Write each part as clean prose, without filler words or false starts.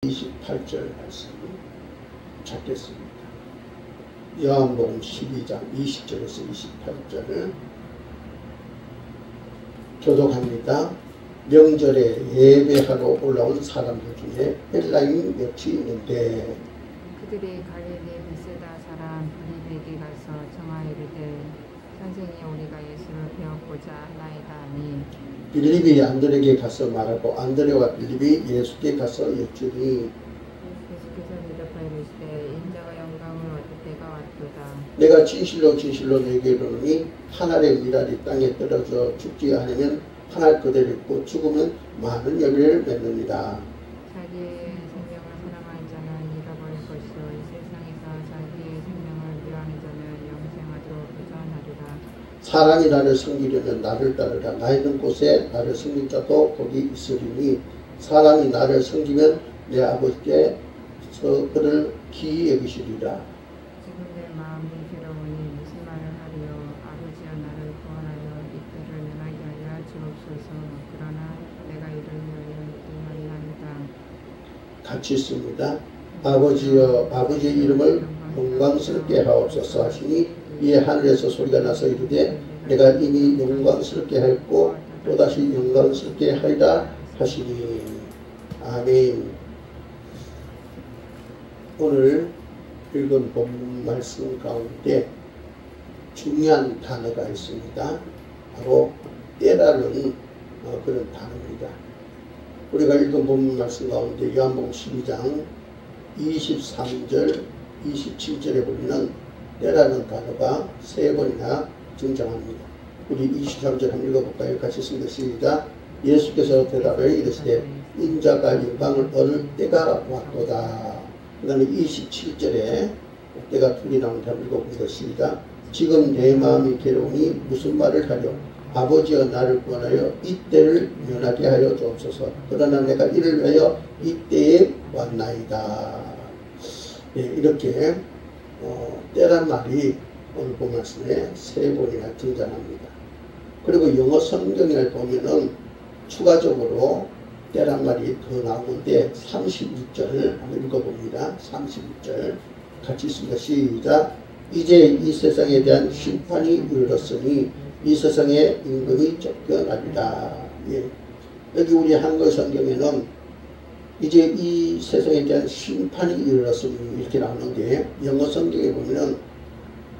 28절 말씀 찾겠습니다. 요한복음 12장 20절에서 28절 교독합니다. 명절에 예배하러 올라온 사람들 중에 헬라인 몇이 있는데 그들이 갈릴리 베세다 사람 빌립에게 가서 청하이르되 선생이 우리가 예수를 배웠고자 하나이다 하니 빌립이 안드레에게 가서 말하고 안드레와 빌립이 예수께 가서 여쭈니 예수께서 대답하여 이르시되 인자가 영광을 얻을 때가 왔도다. 내가 진실로 진실로 너희에게 이르노니 한 알의 밀알이 땅에 떨어져 죽지 않으면 한 알 그대로 있고 죽으면 많은 열매를 맺느니라. 자기의 생명을 사랑하는 자는 잃어버릴 것이요 이 세상에서 자기의 생명을 미워하는 자는 영생하도록 보존하리라. 사람이 나를 섬기려면 나를 따르라. 나 있는 곳에 나를 섬긴 자도 거기 있으리니 사람이 나를 섬기면 내 아버지께서 그를 기이 여기시리라. 지금 내 마음이 괴로우니 무슨 말을 하리요. 아버지여 나를 구원하여 이 뜰을 면하게 하여 주옵소서. 그러나 내가 이를 위하여 기도하리이다. 같이 있습니다. 아버지여 아버지의 이름을 영광스럽게 하옵소서 하시니 이에 하늘에서 소리가 나서 이르되 내가 이미 영광스럽게 하였고 또다시 영광스럽게 하리라 하시니 아멘. 오늘 읽은 본문 말씀 가운데 중요한 단어가 있습니다. 바로 때라는 그런 단어입니다. 우리가 읽은 본문 말씀 가운데 요한복음 12장 23절 27절에 보면 때라는 단어가 3번이나 등장합니다. 우리 23절 한번 읽어볼까요? 같이 읽습니다. 시작. 예수께서 대답하여 이르시되 인자가 영광을 얻을 때가 왔도다. 그 다음에 27절에 때가 둘이 나오는데 한번 읽어봅니다. 시작. 지금 내 마음이 괴로우니 무슨 말을 하려. 아버지여 나를 구원하여 이때를 면하게 하여 주옵소서. 그러나 내가 이를 위하여 이때에 왔나이다. 네, 이렇게 때란 말이 오늘 본 말씀에 3번이나 등장합니다. 그리고 영어 성경을 보면은 추가적으로 때란 말이 더 나오는데 36절 한번 읽어봅니다. 36절 같이 있습니다. 시작. 이제 이 세상에 대한 심판이 이르렀으니 이 세상의 임금이 쫓겨나리라. 예. 여기 우리 한글 성경에는 이제 이 세상에 대한 심판이 이르렀으니 이렇게 나오는데 영어 성경에 보면은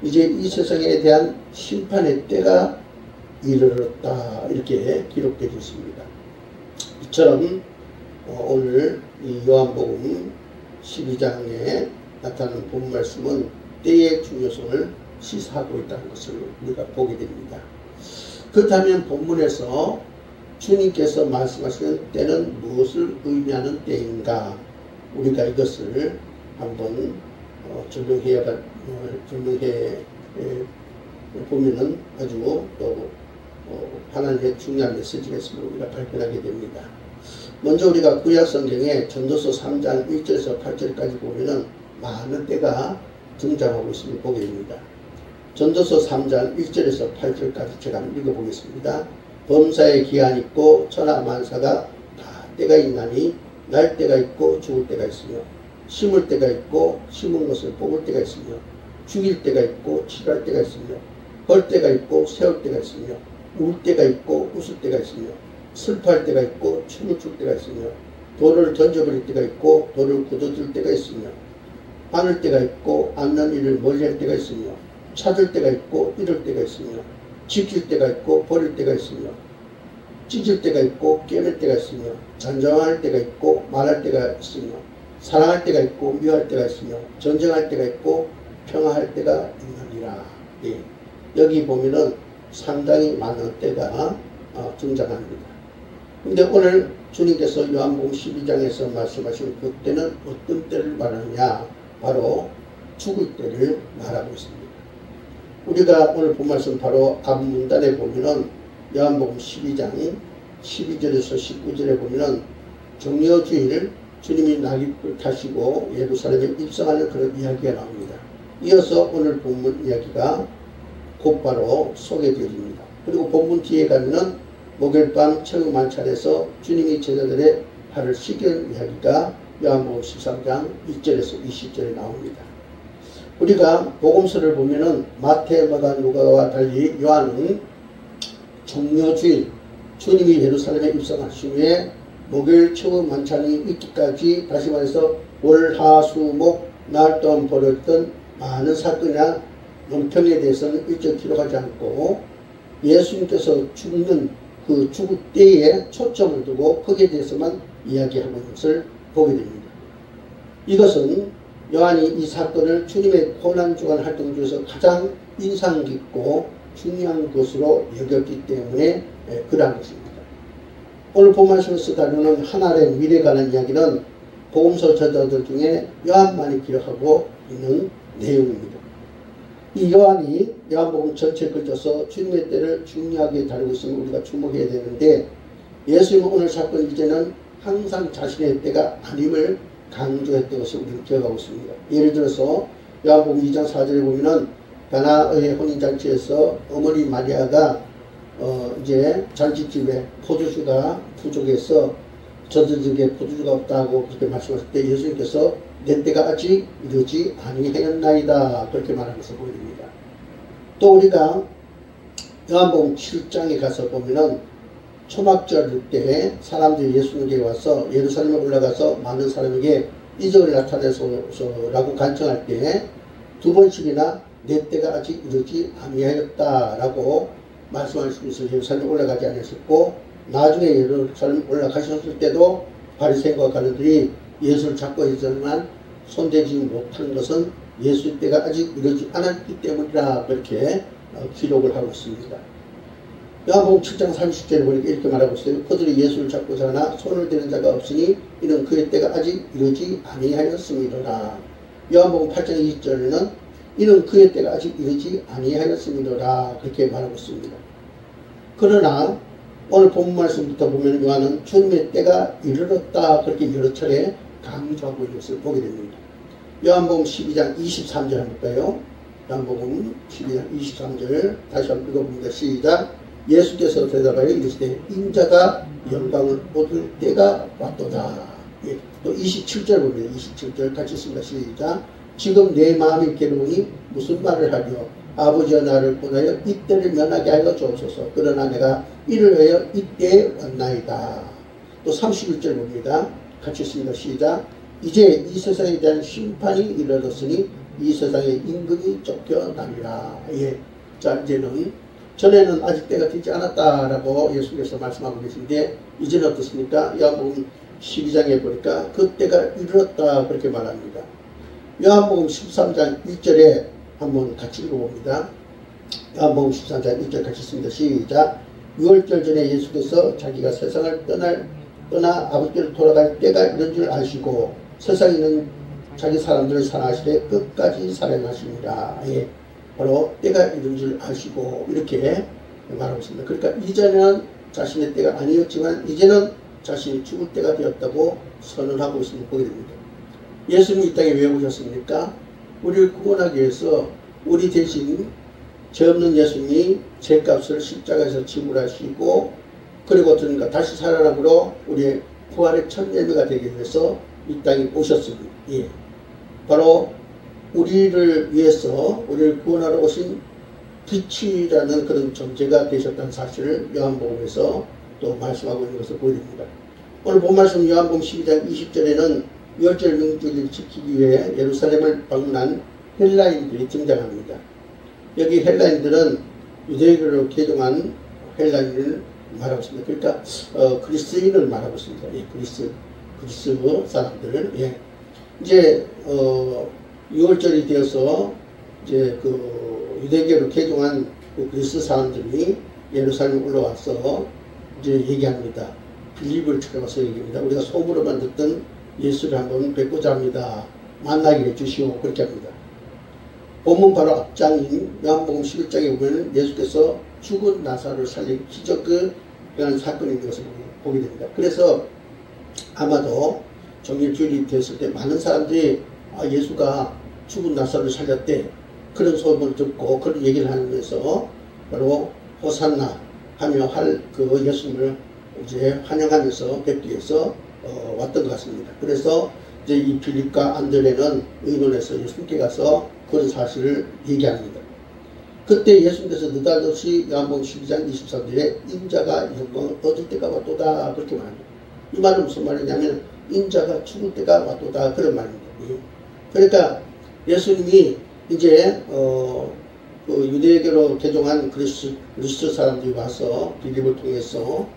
이제 이 세상에 대한 심판의 때가 이르렀다 이렇게 기록되어 있습니다. 이처럼 오늘 이 요한복음 12장에 나타나는 본 말씀은 때의 중요성을 시사하고 있다는 것을 우리가 보게 됩니다. 그렇다면 본문에서 주님께서 말씀하시는 때는 무엇을 의미하는 때인가? 우리가 이것을 한번 적용해 보면은 아주 또 하나님의 중요한 메시지가 있음을 우리가 발견하게 됩니다. 먼저 우리가 구약 성경에 전도서 3장 1절에서 8절까지 보면은 많은 때가 등장하고 있음을 보게 됩니다. 전도서 3장 1절에서 8절까지 제가 한번 읽어보겠습니다. 범사에 기한이 있고 천하만사가 다 때가 있나니 날 때가 있고 죽을 때가 있으며 심을 때가 있고 심은 것을 뽑을 때가 있으며 죽일 때가 있고 치료할 때가 있으며 벌 때가 있고 세울 때가 있으며 울 때가 있고 웃을 때가 있으며 슬퍼할 때가 있고 춤을 출 때가 있으며 돌을 던져버릴 때가 있고 돌을 굳어줄 때가 있으며 안을 때가 있고 안는 일을 멀리할 때가 있으며 찾을 때가 있고 잃을 때가 있으며 지킬 때가 있고 버릴 때가 있으며 찢을 때가 있고 깨맬 때가 있으며 잔잔할 때가 있고 말할 때가 있으며 사랑할 때가 있고 미워할 때가 있으며 전쟁할 때가 있고 평화할 때가 있느니라. 예. 여기 보면은 상당히 많은 때가 등장합니다. 근데 오늘 주님께서 요한복음 12장에서 말씀하신 그 때는 어떤 때를 말하느냐? 바로 죽을 때를 말하고 있습니다. 우리가 오늘 본 말씀 바로 앞문단에 보면은 요한복음 12장 12절에서 19절에 보면은 정려주일 주님이 낙엽을 타시고 예루살렘에 입성하는 그런 이야기가 나옵니다. 이어서 오늘 본문 이야기가 곧바로 소개되어집니다. 그리고 본문 뒤에 가면은 목요일 밤 처음 만찬에서 주님이 제자들의 발을 씻기는 이야기가 요한복음 13장 1절에서 20절에 나옵니다. 우리가 복음서를 보면은 마태, 마가, 누가와 달리 요한은 종려주일, 주님이 예루살렘에 입성하신 후에 목요일 최후 만찬이 있기까지, 다시 말해서 월, 화, 수, 목 날 동안 벌어졌던 많은 사건이나 논평에 대해서는 일절 기록하지 않고 예수님께서 죽는 그 죽을 때에 초점을 두고 거기에 대해서만 이야기하고 있는 것을 보게 됩니다. 이것은 요한이 이 사건을 주님의 고난주간 활동 중에서 가장 인상 깊고 중요한 것으로 여겼기 때문에 그러한 것입니다. 오늘 본 말씀에서 다루는 하나님의 미래에 관한 이야기는 복음서 저자들 중에 요한만이 기록하고 있는 내용입니다. 이 요한이 요한복음 전체에 걸쳐서 주님의 때를 중요하게 다루고 있으면 우리가 주목해야 되는데, 예수님은 오늘 사건 이제는 항상 자신의 때가 아님을 강조했던 것을 우리는 기억하고 있습니다. 예를 들어서 요한복음 2장 4절에 보면은 가나의 혼인잔치에서 어머니 마리아가 이제 잔치집에 포도주가 부족해서 저들 중에 포도주가 없다고 그렇게 말씀하실 때 예수님께서 내 때가 아직 이르지 아니하였나이다 그렇게 말하는 것을 보게 됩니다. 또 우리가 요한복음 7장에 가서 보면은 초막절 때 사람들이 예수님께 와서 예루살렘에 올라가서 많은 사람에게 이적을 나타내소서라고 간청할 때 두 번씩이나 내 때가 아직 이르지 아니하였다라고 말씀하시면서 예루살렘에 올라가지 않으셨고, 나중에 예루살렘 올라가셨을 때도 바리새인과 관원들이 예수를 잡고 있었지만 손대지 못한 것은 예수 때가 아직 이르지 않았기 때문이라 그렇게 기록을 하고 있습니다. 요한복음 7장 30절에 보니까 이렇게 말하고 있어요. 그들이 예수를 잡고자 하나 손을 대는 자가 없으니 이는 그의 때가 아직 이르지 아니하였음이로라. 요한복음 8장 20절에는 이는 그의 때가 아직 이르지 아니하였음이로라 그렇게 말하고 있습니다. 그러나 오늘 본문 말씀부터 보면 요한은 주님의 때가 이르렀다 그렇게 여러 차례 강조하고 있는 것을 보게 됩니다. 요한복음 12장 23절 한번 볼까요? 요한복음 12장 23절 다시 한번 읽어봅니다. 시작. 예수께서 대답하여 이르시되 인자가 영광을 얻을 때가 왔도다. 예. 또 27절 봅니다. 27절 같이 읽습니다. 시작. 지금 내 마음이 괴로우니 무슨 말을 하리요? 아버지여 나를 보내어 이때를 면하게 하여 주옵소서. 그러나 내가 이를 위하여 이때에 왔나이다. 또 31절 봅니다. 같이 읽습니다. 시작. 이제 이 세상에 대한 심판이 이르렀으니 이 세상의 임금이 쫓겨나리라. 예. 자, 이제는 전에는 아직 때가 되지 않았다라고 예수께서 말씀하고 계신데 이제는 어떻습니까? 요한복음 12장에 보니까 그 때가 이르렀다 그렇게 말합니다. 요한복음 13장 1절에 한번 같이 읽어봅니다. 요한복음 13장 1절 같이 읽습니다. 시작. 6월절 전에 예수께서 자기가 세상을 떠나 아버지께로 돌아갈 때가 이런 줄 아시고 세상에 있는 자기 사람들을 사랑하시되 끝까지 사랑하십니다. 예. 바로 때가 이런 줄 아시고 이렇게 말하고 있습니다. 그러니까 이전에는 자신의 때가 아니었지만 이제는 자신이 죽을 때가 되었다고 선언하고 있음을 보게 됩니다. 예수님이 이 땅에 왜 오셨습니까? 우리를 구원하기 위해서 우리 대신 죄 없는 예수님이 죄값을 십자가에서 지불하시고 그리고 다시 살아남으로 우리의 부활의 첫 예배가 되기 위해서 이 땅에 오셨습니다. 예. 바로 우리를 위해서 우리를 구원하러 오신 빛이라는 그런 존재가 되셨다는 사실을 요한복음에서 또 말씀하고 있는 것을 보여줍니다. 오늘 본 말씀 요한복음 12장 20절에는 유월절 명절을 지키기 위해 예루살렘을 방문한 헬라인들이 등장합니다. 여기 헬라인들은 유대교로 개종한 헬라인을 말하고 있습니다. 그러니까 그리스인을 말하고 있습니다. 예, 그리스 사람들. 예. 이제 6월절이 되어서 이제 그 유대교로 개종한 그 그리스 사람들이 예루살렘에 올라와서 이제 얘기합니다. 빌립을 찾아가서 얘기합니다. 우리가 소문으로만 듣던 예수를 한번 뵙고자 합니다. 만나게 해주시오. 그렇게 합니다. 본문 바로 앞장인 요한복음 11장에 보면 예수께서 죽은 나사로를 살린 기적이라는 사건이 있는 것을 보게 됩니다. 그래서 아마도 정일주일이 됐을 때 많은 사람들이 예수가 죽은 나사로를 살렸대 그런 소문을 듣고 그런 얘기를 하면서 바로 호산나 하며 할 그 예수님을 이제 환영하면서 뵙기 위해서 왔던 것 같습니다. 그래서 이제 이 빌립과 안드레는 의논해서 예수님께 가서 그런 사실을 얘기합니다. 그때 예수님께서 느닷없이 요한복음 12장 23절에 인자가 영광을 얻을 때가 왔도다 그렇게 말합니다. 이 말은 무슨 말이냐면 인자가 죽을 때가 왔도다 그런 말입니다. 그러니까 예수님이 이제 그 유대교로 개종한 그리스도 사람들이 와서 빌립을 통해서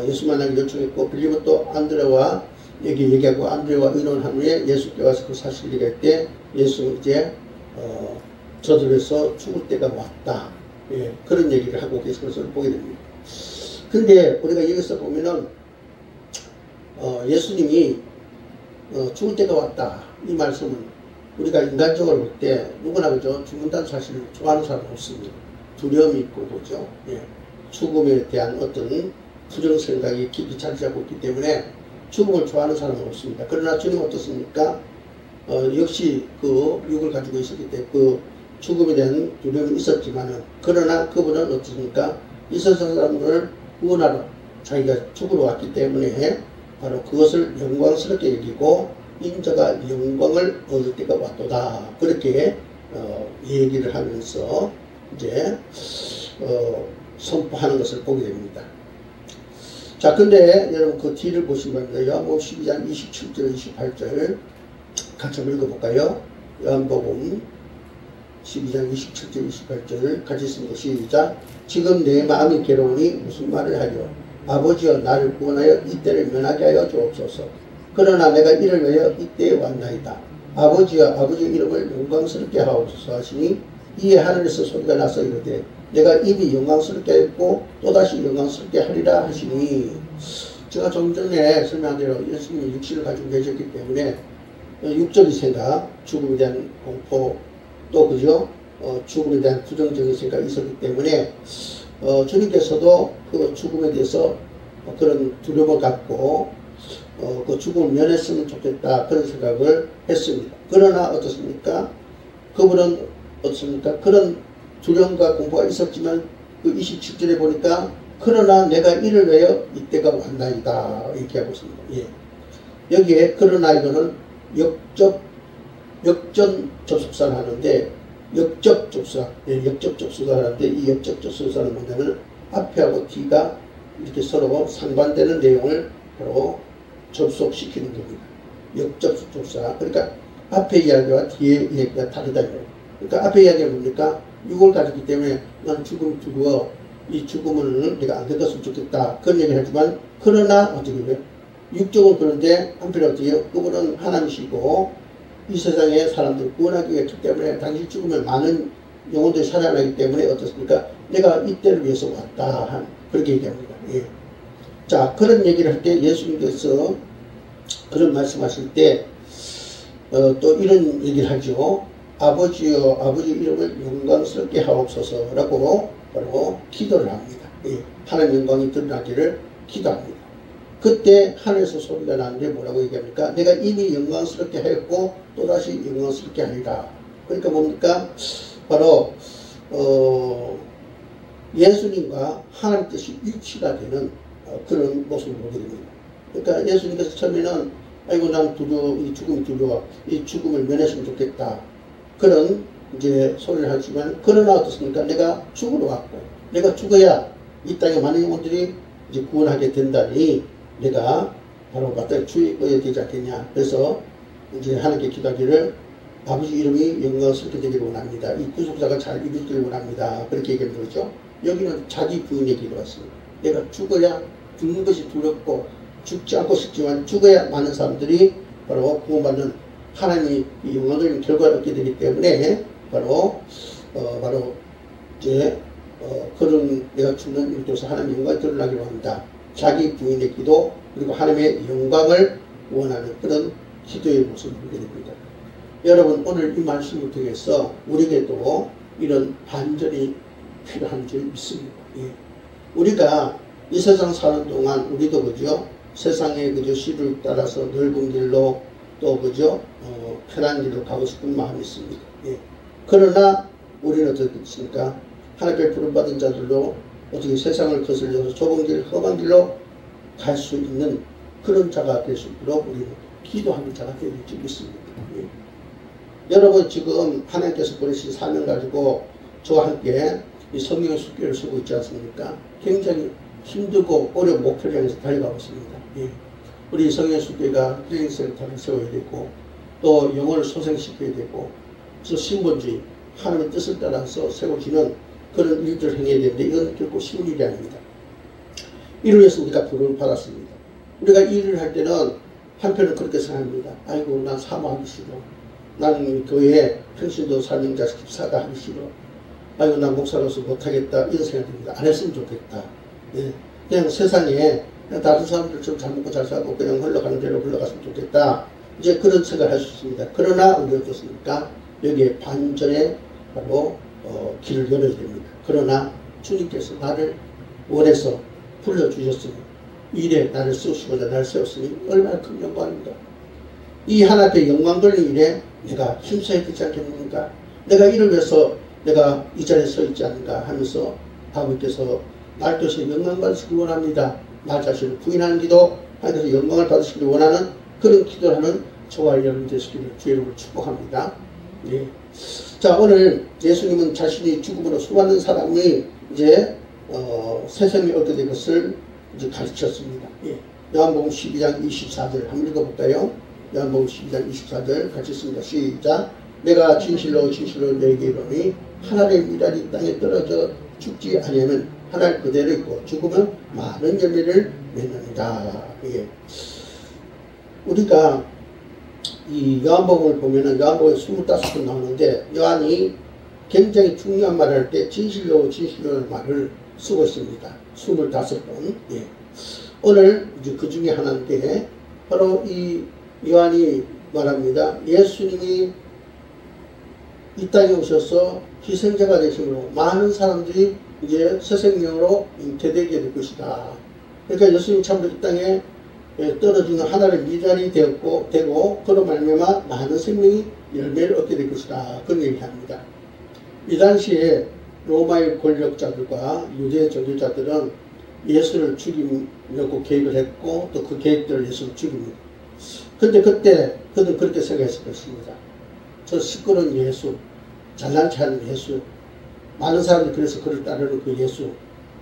예수 만나기 요청했고, 빌립은 또 안드레와 얘기하고 안드레와 의논한 후에 예수께 와서 그 사실을 얘기할 때 예수는 이제 저들에서 죽을 때가 왔다. 예, 그런 얘기를 하고 계신 것을 보게 됩니다. 근데 우리가 여기서 보면은 예수님이 죽을 때가 왔다 이 말씀은 우리가 인간적으로 볼 때 누구나 그죠, 죽는다는 사실을 좋아하는 사람은 없습니다. 두려움이 있고 그죠. 예, 죽음에 대한 어떤 부정 생각이 깊이 차지하고 있기 때문에 죽음을 좋아하는 사람은 없습니다. 그러나 주님은 어떻습니까? 역시 그 육을 가지고 있었기 때문에 그 죽음에 대한 두려움이 있었지만은, 그러나 그분은 어떻습니까? 이 세상 사람들을 구원하러 자기가 죽으러 왔기 때문에 바로 그것을 영광스럽게 여기고 인자가 영광을 얻을 때가 왔도다 그렇게 얘기를 하면서 이제 선포하는 것을 보게 됩니다. 자, 근데 여러분 그 뒤를 보시면 요한복음 12장 27절 28절 같이 한번 읽어볼까요? 요한복음 12장 27절 28절을 같이 읽습니다. 시작. 지금 내 마음이 괴로우니 무슨 말을 하려? 아버지여 나를 구원하여 이때를 면하게 하여 주옵소서. 그러나 내가 이를 위하여 이때에 왔나이다. 아버지여 아버지 이름을 영광스럽게 하옵소서 하시니 이에 하늘에서 소리가 나서 이르되 내가 이미 영광스럽게 했고 또다시 영광스럽게 하리라 하시니, 제가 좀 전에 설명한 대로 예수님이 육신을 가지고 계셨기 때문에 육적인 생각, 죽음에 대한 공포, 또 그죠, 죽음에 대한 부정적인 생각이 있었기 때문에 주님께서도 그 죽음에 대해서 그런 두려움을 갖고 그 죽음을 면했으면 좋겠다 그런 생각을 했습니다. 그러나 어떻습니까? 그분은 어떻습니까? 그런 두려움과 공포가 있었지만 그 27절에 보니까 그러나 내가 이를 위하여 이때가 왔나이다 이렇게 하고 있습니다. 예. 여기에 그러나 이거는 역전 접속사를 하는데 역적 접수사, 역적 접수사를 하는데 이 역적 접수사는 뭐냐면 앞에하고 뒤가 이렇게 서로 상반되는 내용을 바로 접속시키는 겁니다. 역적 접수사. 그러니까 앞에 이야기와 뒤에 이야기가 다르다. 그러니까 앞에 이야기가 뭡니까? 육을 가졌기 때문에 난 죽음 두려워. 이 죽음을 내가 안 겪었으면 좋겠다. 그런 얘기를 하지만 그러나 어떻게 해요? 육적은 그런데 한편에 어떻게 해요? 그분은 하나님이시고 이 세상의 사람들을 구원하기 위했기 때문에 당신 죽으면 많은 영혼들이 살아나기 때문에 어떻습니까? 내가 이때를 위해서 왔다. 그렇게 얘기합니다. 예. 자, 그런 얘기를 할 때 예수님께서 그런 말씀하실 때 또 이런 얘기를 하죠. 아버지여 아버지 이름을 영광스럽게 하옵소서라고 바로 기도를 합니다. 예. 하나님 영광이 드러나기를 기도합니다. 그때 하늘에서 소리가 나는데 뭐라고 얘기합니까? 내가 이미 영광스럽게 하였고 또다시 영광스럽게 하리라. 그러니까 뭡니까? 바로 예수님과 하나님 뜻이 일치가 되는 그런 모습을 보게 됩니다. 그러니까 예수님께서 처음에는 아이고 난 두려워, 이 죽음이 두려워, 이 죽음을 면했으면 좋겠다 그런 이제 소리를 하지만, 그러나 어떻습니까? 내가 죽으러 왔고 내가 죽어야 이 땅에 많은 영혼들이 이제 구원하게 된다니 내가 바로 마땅히 죽어야 되지 않겠냐. 그래서 이제 하나님께 기도하기를 아버지 이름이 영광스럽게 되기를 원합니다. 이 구속사가 잘 이루어지기를 원합니다. 그렇게 얘기하는 거죠. 여기는 자기 부인의 기도 같습니다. 내가 죽어야, 죽는 것이 두렵고 죽지 않고 싶지만 죽어야 많은 사람들이 바로 구원받는 하나님이 이 영광적인 결과를 얻게 되기 때문에 바로 이제 그런 내가 죽는 일도에서 하나님의 영광이 드러나기로 합니다. 자기 부인의 기도 그리고 하나님의 영광을 원하는 그런 기도의 모습을 보게 됩니다. 여러분 오늘 이 말씀을 통해서 우리에게도 이런 반전이 필요한 줄 믿습니다. 예. 우리가 이 세상 사는 동안 우리도 그죠, 세상의 그저 시를 따라서 넓은 길로 또 그죠 편한 길로 가고 싶은 마음이 있습니다. 예. 그러나 우리는 어떻습니까? 하나님께 부름받은 자들로 어떻게 세상을 거슬려서 좁은 길, 험한 길로 갈 수 있는 그런 자가 될 수 있도록 우리는 기도하는 자가 되어 있지 믿습니다. 예. 여러분 지금 하나님께서 보내신 사명 가지고 저와 함께 이 성경의 숫기를 쓰고 있지 않습니까? 굉장히 힘들고 어려운 목표를 향해서 달려가고 있습니다. 예. 우리 성경의 숫기가 트레이닝센터를 세워야 되고 또 영혼을 소생시켜야 되고 저 신본주의 하나님의 뜻을 따라서 세워지는 그런 일들을 행해야 되는데 이건 결코 쉬운 일이 아닙니다. 이를 위해서 우리가 부름을 받았습니다. 우리가 이 일을 할 때는 한편은 그렇게 생각합니다. 아이고 난 사모하기 싫어. 나는 교회에 평신도 사명자 집사가 하기 싫어. 아이고 난 목사로서 못하겠다 이런 생각이 듭니다. 안 했으면 좋겠다. 예. 그냥 세상에 그냥 다른 사람들처럼 잘 먹고 잘 살고 그냥 흘러가는 대로 흘러갔으면 좋겠다. 이제 그런 생각을 할 수 있습니다. 그러나 우리 어떻습니까? 여기에 반전의 바로 길을 열어야 됩니다. 그러나 주님께서 나를 원해서 불러주셨으니 일에 나를 쓰시고자 나를 세웠으니 얼마나 큰 영광입니다. 이 하나님의 영광 돌린 일에 내가 힘써야 되지 않겠습니까? 내가 이를 위해서 내가 이 자리에 서 있지 않는가 하면서 아버지께서 날 통해서 영광 받으시길 원합니다. 나 자신을 부인하는 기도, 하나님께서 영광을 받으시길 원하는 그런 기도를 하는 저와 여러분 되시기를 주의 이름으로 축복합니다. 예. 자, 오늘 예수님은 자신이 죽음으로 수많은 사람이 이제 새 생명을 얻게 된 것을 이제 가르쳤습니다. 예. 요한복음 12장 24절 한번 읽어볼까요? 요한복음 12장 24절 같이 읽습니다. 시작. 내가 진실로 진실로 너에게 이르노니 하나님의 미랄이 땅에 떨어져 죽지 아니하면 하늘 그대로 있고 죽으면 많은 열매를 맺는다. 예. 우리가 이 요한복음을 보면은 요한복음에 25번 나오는데 요한이 굉장히 중요한 말을 할 때 진실로 진실로라는 말을 쓰고 있습니다. 25번. 예. 오늘 이제 그 중에 하나인데 바로 이 요한이 말합니다. 예수님이 이 땅에 오셔서 희생자가 되심으로 많은 사람들이 이제 새 생명으로 잉태되게 될 것이다. 그러니까 예수님 참으로 이 땅에 떨어지는 하나의 미랄이 되고 그로 말미암아 많은 생명이 열매를 얻게 될 것이다. 그런 얘기합니다. 이 당시에 로마의 권력자들과 유대 종교자들은 예수를 죽이려고 계획을 했고 또 그 계획대로 예수를 죽입니다. 근데 그때 그들은 그렇게 생각했을 것입니다. 저 시끄러운 예수, 잘난치 않은 예수, 많은 사람들이 그래서 그를 따르는 그 예수,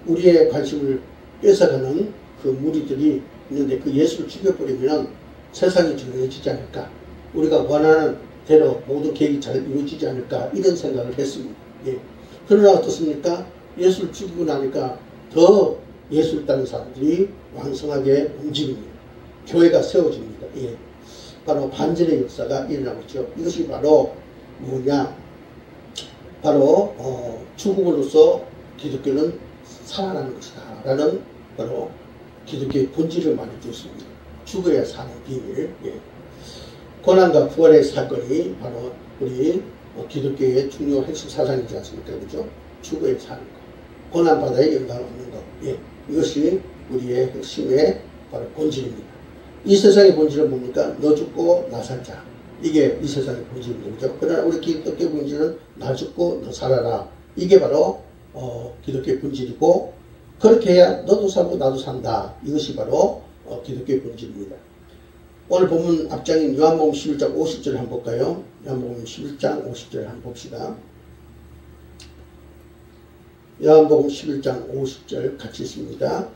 우리의 관심을 뺏어가는 그 무리들이 있는데 그 예수를 죽여버리면 세상이 정해지지 않을까, 우리가 원하는 대로 모든 계획이 잘 이루어지지 않을까 이런 생각을 했습니다. 예. 그러나 어떻습니까? 예수를 죽이고 나니까 더 예수를 따르는 사람들이 왕성하게 움직입니다. 교회가 세워집니다. 예. 바로 반전의 역사가 일어나고 있죠. 이것이 바로 뭐냐? 바로 죽음으로써 기독교는 살아나는 것이다 라는 바로 기독교의 본질을 말해주었습니다. 죽어야 사는 비밀. 예. 고난과 부활의 사건이 바로 우리 기독교의 중요한 핵심 사상이지 않습니까? 그죠? 죽어야 사는 것, 고난바다에 영광을 얻는 것. 예. 이것이 우리의 핵심의 바로 본질입니다. 이 세상의 본질은 뭡니까? 너 죽고 나 살자. 이게 이 세상의 본질입니다. 그죠? 그러나 우리 기독교의 본질은 나 죽고 너 살아라. 이게 바로 기독교의 본질이고, 그렇게 해야 너도 살고 나도 산다. 이것이 바로 기독교의 본질입니다. 오늘 본문 앞장인 요한복음 11장 50절 한번 볼까요? 요한복음 11장 50절 한번 봅시다. 요한복음 11장 50절 같이 있습니다.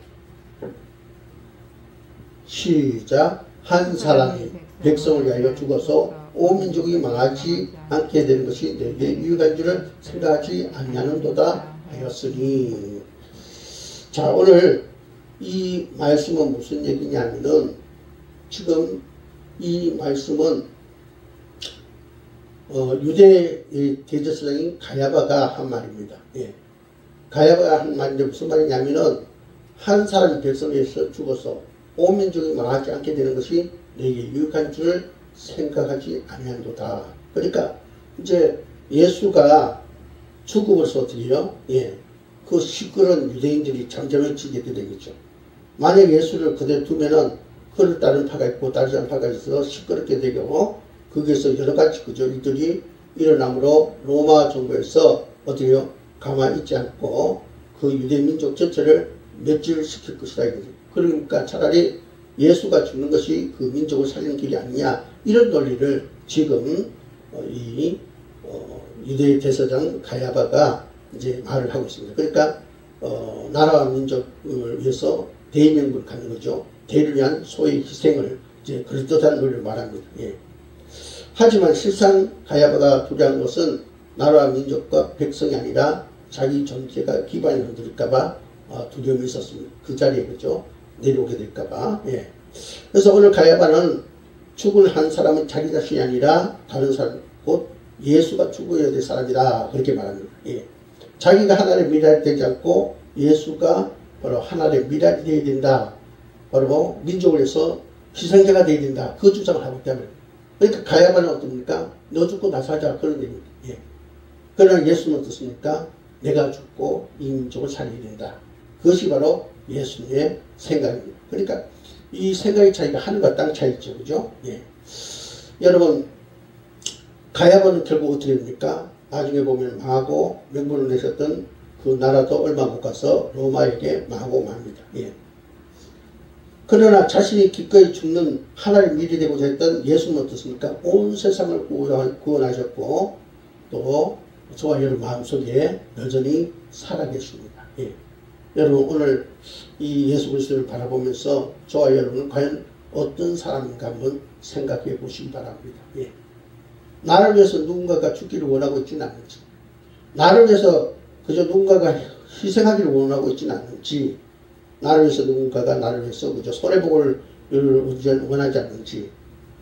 시작. 한 사람이 백성을 위하여 죽어서 온 민족이 망하지 않게 되는 것이 내게 유익한 줄을 생각하지 아니하는도다 하였으니. 자, 오늘 이 말씀은 무슨 얘기냐면은, 지금 이 말씀은 유대의 대제사장인 가야바가 한 말입니다. 예. 가야바가 한 말인데 무슨 말이냐면은, 한 사람이 백성에 의해서 죽어서 온 민족이 망하지 않게 되는 것이 내게 유익한 줄 생각하지 아니한도다. 그러니까 이제 예수가 죽음으로써 어떻게 해요? 예. 그 시끄러운 유대인들이 잠잠해지게 되겠죠. 만약 예수를 그대로 두면은 그를 따르는 파가 있고 따르지 않는 파가 있어서 시끄럽게 되고, 거기에서 여러 가지 그죠 일들이 일어나므로 로마 정부에서 어떻게 해요? 가만히 있지 않고 그 유대 민족 전체를 멸절시킬 것이다. 그러니까 차라리 예수가 죽는 것이 그 민족을 살리는 길이 아니냐, 이런 논리를 지금 유대 대제사장 가야바가 이제 말을 하고 있습니다. 그러니까 나라와 민족을 위해서 대의명분을 갖는 거죠. 대를 위한 소의 희생을 이제 그럴듯한 논리를 말합니다. 예. 하지만 실상 가야바가 두려운 것은 나라와 민족과 백성이 아니라 자기 존재가 기반이 흔들릴까봐 두려움이 있었습니다. 그 자리에 그죠? 내려오게 될까봐. 예. 그래서 오늘 가야바는 죽을 한 사람은 자기 자신이 아니라 다른 사람, 곧 예수가 죽어야 될 사람이다, 그렇게 말합니다. 예. 자기가 하나님의 미랄이 되지 않고 예수가 바로 하나님의 미랄이 되어야 된다, 바로 민족을 위해서 희생자가 되어야 된다, 그 주장을 하고 있다면, 그러니까 가야바는 어떻습니까? 너 죽고 나 살자, 그런 얘기입니다. 예. 그러나 예수는 어떻습니까? 내가 죽고 이 민족을 살려야 된다. 그것이 바로 예수님의 생각입니다. 그러니까 이 생각의 차이가 하늘과 땅 차이죠. 그죠? 예. 여러분, 가야바는 결국 어떻게 됩니까? 나중에 보면 망하고 명분을 내셨던 그 나라도 얼마 못 가서 로마에게 망하고 맙니다. 예. 그러나 자신이 기꺼이 죽는 하나님 일이 되고자 했던 예수는 어떻습니까? 온 세상을 구원하셨고 또 저와 여러분 마음속에 여전히 살아계십니다. 예. 여러분 오늘 이 예수 그리스도를 바라보면서 저와 여러분은 과연 어떤 사람인가 한번 생각해 보시기 바랍니다. 예. 나를 위해서 누군가가 죽기를 원하고 있지는 않는지, 나를 위해서 그저 누군가가 희생하기를 원하고 있지는 않는지, 나를 위해서 누군가가 나를 위해서 그저 손해복을 원하지 않는지,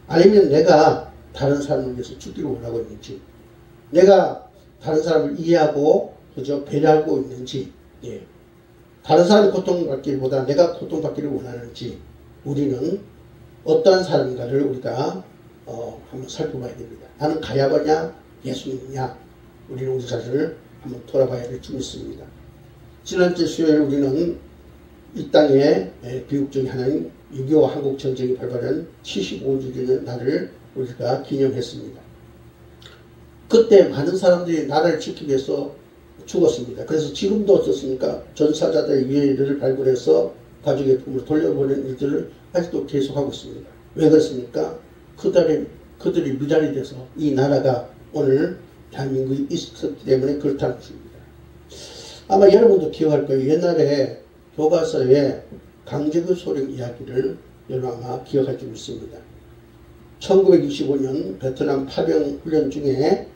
아니면 내가 다른 사람을 위해서 죽기를 원하고 있는지, 내가 다른 사람을 이해하고 그저 배려하고 있는지, 예. 다른 사람이 고통받기보다 내가 고통받기를 원하는지, 우리는 어떠한 사람인가를 우리가 한번 살펴봐야 됩니다. 나는 가야바냐 예수님이냐, 우리는 우리 자신을 한번 돌아봐야 될 줄 믿습니다. 지난주 수요일 우리는 이 땅에 비극적인 하나인 6.25 한국전쟁이 발발한 75주년 날을 우리가 기념했습니다. 그때 많은 사람들이 나라를 지키기 위해서 죽었습니다. 그래서 지금도 어떻습니까? 전사자들의 위해를 발굴해서 가족의 품으로 돌려보내는 일들을 아직도 계속하고 있습니다. 왜 그렇습니까? 그들이 미랄이 돼서 이 나라가 오늘 대한민국이 있었기 때문에 그렇다는 것입니다. 아마 여러분도 기억할 거예요. 옛날에 교과서에 강제급 소령 이야기를 여러분 아마 기억할 줄 믿습니다. 1965년 베트남 파병 훈련 중에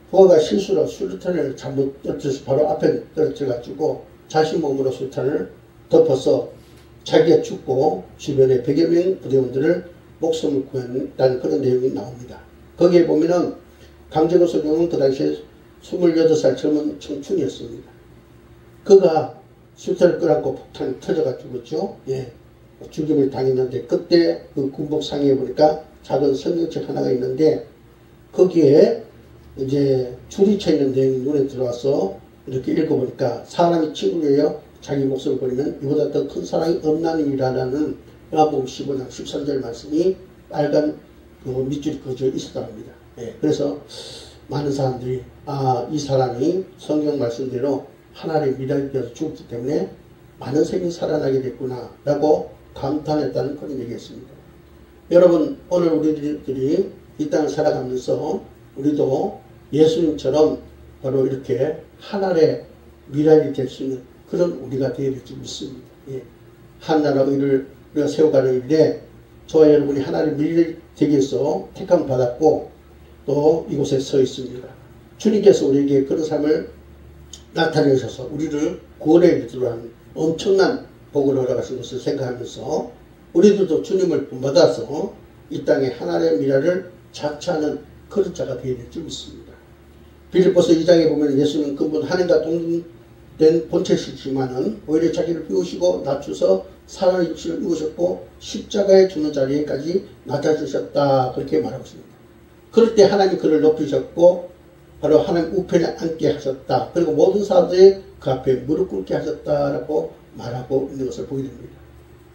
부하가 실수로 수류탄을 잘못 떨어져서 바로 앞에 떨어져가지고 자신 몸으로 수류탄을 덮어서 자기가 죽고 주변에 100여 명 부대원들을 목숨을 구했다는 그런 내용이 나옵니다. 거기에 보면은 강제급 소령은 그 당시에 28살 젊은 청춘이었습니다. 그가 수류탄을 끌어안고 폭탄이 터져가 죽었죠. 예. 죽임을 당했는데 그때 그 군복 상의에 보니까 작은 성경책 하나가 있는데 거기에 이제 줄이 쳐 있는 내용이 눈에 들어와서 이렇게 읽어보니까 사람이 친구를 위하여 자기 목숨을 버리면 이보다 더 큰 사랑이 없나니라는 요한복음 15장 13절 말씀이 빨간 그 밑줄이 그어져 있었다고 합니다. 예, 그래서 많은 사람들이 이 사람이 성경 말씀대로 하나님의 미랄이 되어서 죽었기 때문에 많은 생이 살아나게 됐구나 라고 감탄했다는 그런 얘기였습니다. 여러분 오늘 우리들이 이 땅을 살아가면서 우리도 예수님처럼 바로 이렇게 하나님의 미랄이 될 수 있는 그런 우리가 되어야 될 줄 믿습니다. 예. 한나라 의를 우리가 세워가는 일에 저와 여러분이 하나님의 미랄이 되기 위해서 택함을 받았고 또 이곳에 서 있습니다. 주님께서 우리에게 그런 삶을 나타내셔서 우리를 구원에 이르도록 엄청난 복을 허락하신 것을 생각하면서 우리들도 주님을 본받아서 이 땅에 하나님의 미랄을 자처하는 그런 자가 되어야 될 줄 믿습니다. 빌립보서 2장에 보면 예수는 근본 하나님과 동등된 본체시지만은 오히려 자기를 비우시고 낮추서 사람의 육신을 입으셨고 십자가에 죽는 자리에까지 낮아지셨다, 그렇게 말하고 있습니다. 그럴 때 하나님이 그를 높이셨고 바로 하나님 우편에 앉게 하셨다. 그리고 모든 사람들이 그 앞에 무릎 꿇게 하셨다라고 말하고 있는 것을 보게 됩니다.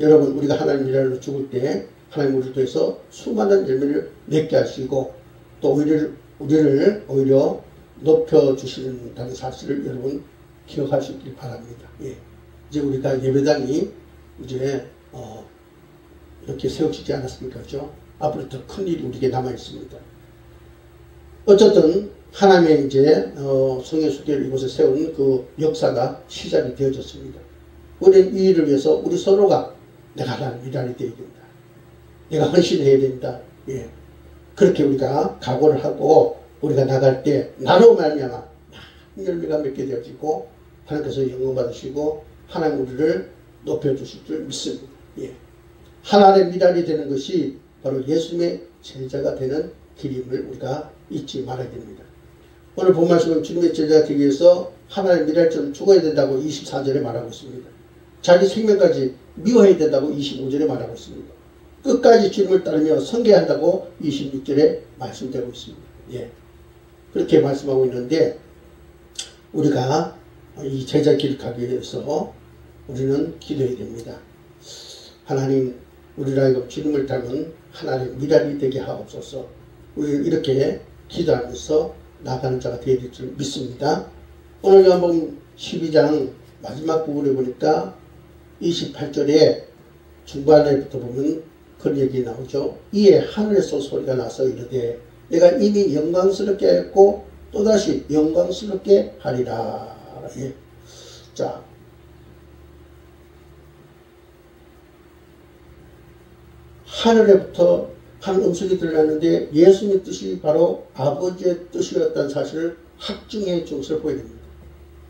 여러분 우리가 하나님 일하러 죽을 때 하나님 우리를 통해서 수많은 열매를 맺게 하시고 또 우리를 오히려 높여주신다는 사실을 여러분 기억할 수 있길 바랍니다. 예. 이제 우리가 예배당이 이제 이렇게 세워지지 않았습니까? 그죠? 앞으로 더 큰 일이 우리에게 남아 있습니다. 어쨌든 하나님의 이제 성령 수계를 이곳에 세운 그 역사가 시작이 되어졌습니다. 우리는 이 일을 위해서 우리 서로가 내가 하나님 일하게 되어야 된다. 내가 헌신해야 된다. 예. 그렇게 우리가 각오를 하고 우리가 나갈 때 나로 말미암아 열매가 맺게 되어지고 하나님께서 영광 받으시고 하나님 우리를 높여주실 줄 믿습니다. 예. 하나님의 미랄이 되는 것이 바로 예수님의 제자가 되는 길임을 우리가 잊지 말아야 됩니다. 오늘 본 말씀은 주님의 제자가 되기 위해서 하나님의 미랄처럼 죽어야 된다고 24절에 말하고 있습니다. 자기 생명까지 미워해야 된다고 25절에 말하고 있습니다. 끝까지 주님을 따르며 선계한다고 26절에 말씀되고 있습니다. 예. 그렇게 말씀하고 있는데 우리가 이 제자 길을 가기 위해서 우리는 기도해야 됩니다. 하나님 우리를 하여금 주님을 닮은 하나님의 미랄이 되게 하옵소서. 우리는 이렇게 기도하면서 나가는 자가 되어야 될 줄 믿습니다. 오늘 요한복음 12장 마지막 부분에 보니까 28절에 중반에부터 보면 그런 얘기 나오죠. 이에 하늘에서 소리가 나서 이르되 내가 이미 영광스럽게 하였고 또다시 영광스럽게 하리라. 예. 자, 하늘에부터 한 음성이 들려왔는데 예수님의 뜻이 바로 아버지의 뜻이었다는 사실을 확증해 준 것을 보여줍니다.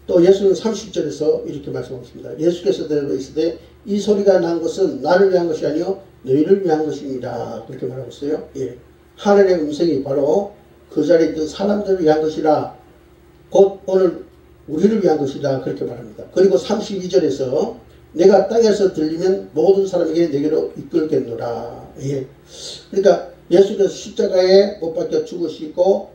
또 예수는 30절에서 이렇게 말씀하고 있습니다. 예수께서 대답하시되 이 소리가 난 것은 나를 위한 것이 아니요 너희를 위한 것입니다. 그렇게 말하고 있어요. 예. 하늘의 음성이 바로 그 자리에 있던 사람들을 위한 것이라 곧 오늘 우리를 위한 것이다. 그렇게 말합니다. 그리고 32절에서 내가 땅에서 들리면 모든 사람에게 내게로 이끌겠노라. 예. 그러니까 예수께서 십자가에 못 박혀 죽으시고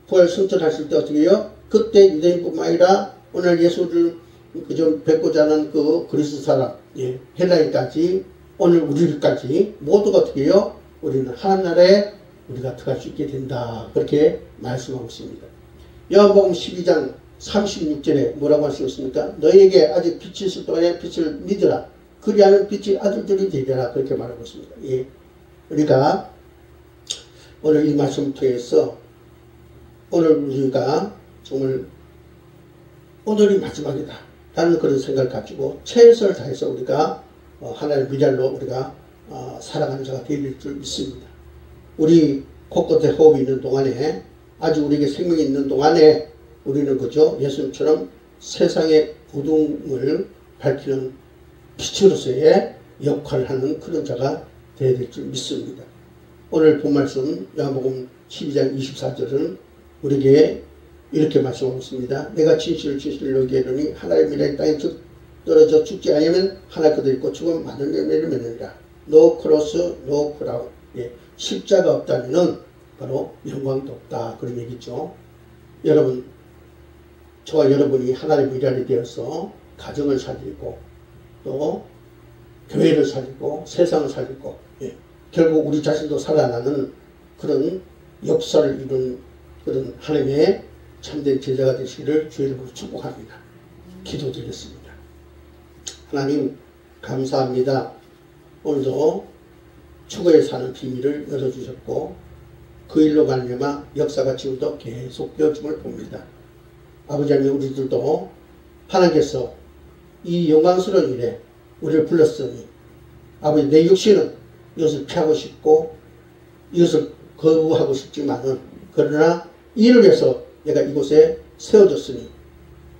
부활 승천하실 때 어떻게 해요? 그때 유대인뿐만 아니라 오늘 예수를 그저 뵙고자 하는 그 그리스 사람, 예, 헬라인까지 오늘 우리까지 모두가 어떻게 해요? 우리는 하나님 나라에 우리가 들어갈 수 있게 된다. 그렇게 말씀하고 있습니다. 요한복음 12장 36절에 뭐라고 할 수 있습니까? 너희에게 아직 빛이 있을 동안에 빛을 믿으라. 그리하면 빛이 아들들이 되리라. 그렇게 말하고 있습니다. 예. 우리가 오늘 이 말씀을 통해서 오늘 우리가 정말 오늘이 마지막이다 라는 그런 생각을 가지고 최선을 다해서 우리가 하나님의 미랄로 우리가 살아가는 자가 되릴 줄 믿습니다. 우리 곳곳에 호흡이 있는 동안에 아주 우리에게 생명이 있는 동안에 우리는 그저 예수님처럼 세상의 어둠을 밝히는 빛으로서의 역할을 하는 그런 자가 되어야 될 줄 믿습니다. 오늘 본 말씀 요한복음 12장 24절은 우리에게 이렇게 말씀하고 있습니다. 내가 진실을 너희에게 이르노니 하나님의 미랄이 땅에 떨어져 죽지 아니하면 하나 그대로 있고 죽으면 많은 열매를 맺느니라. No cross, no crown. 예. 십자가 없다면은 바로 영광도 없다. 그런 얘기죠. 여러분, 저와 여러분이 하나님의 미랄이 되어서 가정을 살리고 또 교회를 살리고 세상을 살리고 예. 결국 우리 자신도 살아나는 그런 역사를 이룬 그런 하나님의 참된 제자가 되시기를 주의 이름으로 축복합니다. 기도드리겠습니다. 하나님 감사합니다. 오늘도 추구에 사는 비밀을 열어주셨고 그 일로 말미암아 역사가 지금도 계속 되어짐을 봅니다. 아버지 하나님 우리들도 하나님께서 이 영광스러운 일에 우리를 불렀으니 아버지 내 육신은 이것을 피하고 싶고 이것을 거부하고 싶지만은 그러나 이를 위해서 내가 이곳에 세워졌으니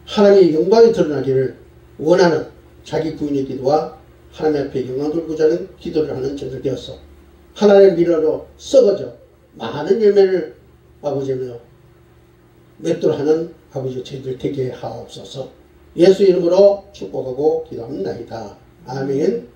하나님의 영광이 드러나기를 원하는 자기 부인의 기도와 하나님 앞에 영광 돌고자 하는 기도를 하는 저들 되어서 하나님의 미랄로 썩어져 많은 열매를 아버지며 맺도록 하는 아버지 저희들 되게 하옵소서. 예수 이름으로 축복하고 기도합니다. 아멘.